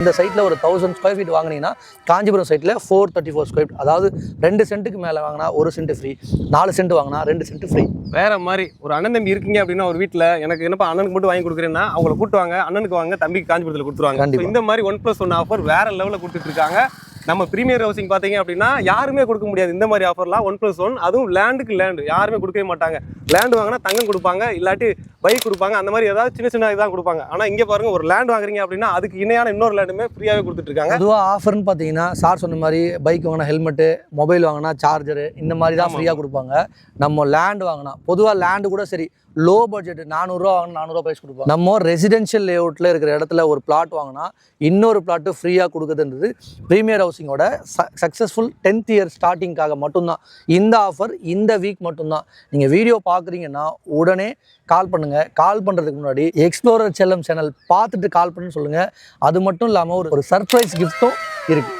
இந்த சைட்டில் ஒரு 1000 ஸ்கொயர் ஃபீட் வாங்கினீங்கன்னா காஞ்சிபுரம் சைட்டில் 434 ஸ்கொயர் ஃபீட், அதாவது 2 சென்ட்டுக்கு மேலே வாங்கினா 1 சென்ட் ஃப்ரீ, 4 சென்ட் வாங்கினா 2 சென்ட் ஃப்ரீ. வேற மாதிரி ஒரு அண்ணன் தம்பி இருக்கீங்க அப்படின்னா ஒரு வீட்டில் எனக்கு என்னப்பா அண்ணனுக்கு மட்டும் வாங்கி கொடுக்குறேன்னா அவங்கள கூட்டுவாங்க, அண்ணனுக்கு வாங்க, தம்பிக்கு காஞ்சிபுரத்தில் கொடுத்துருவாங்க. இந்த மாதிரி 1+1 ஆஃபர் வேற லெவலில் கொடுத்துட்டு இருக்காங்க. நம்ம பிரீமியர் ஹவுசிங் பார்த்தீங்க அப்படின்னா யாருமே கொடுக்க முடியாது இந்த மாதிரி ஆஃபர்லாம். 1+1, அதுவும் லேண்டுக்கு லேண்டு யாருமே கொடுக்கவே மாட்டாங்க. லேண்டு வாங்கினா தங்கம் கொடுப்பாங்க, இல்லாட்டி பைக் கொடுப்பாங்க, அந்த மாதிரி ஏதாவது சின்ன சின்ன இதாக கொடுப்பாங்க. ஆனால் இங்கே பாருங்க, ஒரு லேண்ட் வாங்குறீங்க அப்படின்னா அதுக்கு இணையான இன்னொரு லேண்டுமே ஃப்ரீயாகவே கொடுத்துட்டு இருக்காங்க. அதுவாக ஆஃபர்னு பார்த்தீங்கன்னா சார் சொன்ன மாதிரி பைக் வாங்கினா ஹெல்மெட்டு, மொபைல் வாங்கினா சார்ஜரு, இந்த மாதிரி தான் ஃப்ரீயாக கொடுப்பாங்க. நம்ம லேண்டு வாங்கினா பொதுவாக லேண்டு கூட சரி லோ பட்ஜெட் 400 ரூபா வாங்கினா 400 ரூபா ப்ரைஸ் கொடுப்போம். நம்ம ரெசிடென்ஷியல் லேஅவுட்டில் இருக்கிற இடத்துல ஒரு பிளாட் வாங்கினா இன்னொரு பிளாட்டு ஃப்ரீயாக கொடுக்குதுன்றது ப்ரீமியர் ஹவுசிங்கோட சக்ஸஸ்ஃபுல் 10th இயர் ஸ்டார்டிங்காக மட்டும்தான். இந்த ஆஃபர் இந்த வீக் மட்டும்தான். நீங்கள் வீடியோ பார்க்குறீங்கன்னா உடனே கால் பண்ணுங்கள். கால் பண்ணுறதுக்கு முன்னாடி எக்ஸ்ப்ளோரர் செல்லம் சேனல் பார்த்துட்டு கால் பண்ணுன்னு சொல்லுங்கள். அது மட்டும் இல்லாமல் ஒரு சர்ப்ரைஸ் கிஃப்ட்டும் இருக்குது.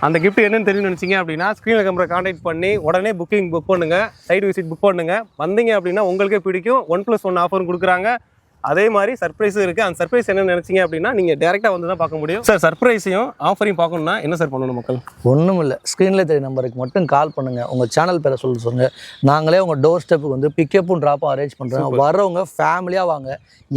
அந்த கிஃப்ட் என்னன்னு தெரியும்னு நினச்சிங்க அப்படின்னா ஸ்க்ரீனில் கம்பரை கான்டாக்ட் பண்ணி உடனே புக் பண்ணுங்கள், சைட் விசிட் புக் பண்ணுங்கள். வந்தீங்க அப்படின்னா உங்களுக்கே பிடிக்கும். 1+1 ஆஃபரும் கொடுக்குறாங்க. அதே மாதிரி சர்ப்ரைஸும் இருக்குது. அந்த சர்ப்ரைஸ் என்னன்னு நினச்சிங்க அப்படின்னா நீங்கள் டேரெக்டாக வந்து தான் பார்க்க முடியும். சார், சர்ப்ரைஸையும் ஆஃபரையும் பார்க்கணுன்னா என்ன சார் பண்ணணும் மக்கள்? ஒன்றும் இல்லை, ஸ்க்ரீனில் தெரிய நம்பருக்கு மட்டும் கால் பண்ணுங்கள். உங்கள் சேனல் பேரை சொல்லுங்கள். நாங்களே உங்கள் டோர் ஸ்டெப்புக்கு வந்து பிக்கப்பும் ட்ராப்பும் அரேஞ்ச் பண்ணுறோம். வரவங்க ஃபேமிலியாக வாங்க.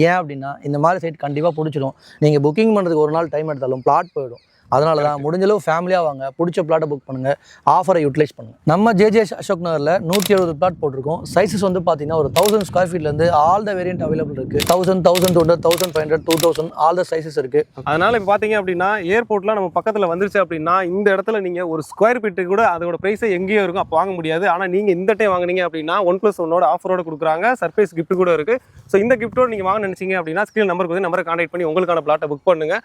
ஏன் அப்படின்னா இந்த மாதிரி சைட் கண்டிப்பாக பிடிச்சிடும். நீங்கள் புக்கிங் பண்ணுறதுக்கு ஒரு நாள் டைம் எடுத்தாலும் பிளாட் போயிடும். அதனால தான் முடிஞ்சளவு ஃபேமிலியாக வாங்க, பிடிச்ச பிளாட்டை புக் பண்ணுங்கள், ஆஃபரை யூட்டிலைஸ் பண்ணுங்கள். நம்ம ஜேஜே அசோக் நகரில் 170 பிளாட் போட்டிருக்கோம். சைஸஸ் வந்து பார்த்தீங்கன்னா ஒரு 1000 ஸ்கொயர் ஃபீட்லேருந்து ஆல் த வேரியன்ட் அவைலபிள் இருக்குது. 1000, 1200, 1500, 2000 ஆல் த சைஸஸ் இருக்குது. அதனால் இப்போ பார்த்தீங்க அப்படின்னா ஏர்போர்ட்லாம் நம்ம பக்கத்தில் வந்துருச்சு அப்படின்னா இந்த இடத்துல நீங்கள் ஒரு ஸ்கொயர் ஃபீட்டு கூட அதோட ப்ரைஸே எங்கேயோ இருக்கும், அப்போ வாங்க முடியாது. ஆனால் நீங்கள் இந்த டைம் வாங்கினீங்க அப்படின்னா 1+1 ஆஃபரோட கொடுக்குறாங்க. சர்ப்ரைஸ் கிஃப்ட் கூட இருக்குது. ஸோ இந்த கிஃப்ட்டோடு நீங்கள் வாங்க நினச்சிங்க அப்படின்னா ஸ்க்ரீன் நம்பருக்கு வந்து நம்பரை கான்டாக்ட் பண்ணி உங்களுக்கான பிளாட்டை புக் பண்ணுங்கள்.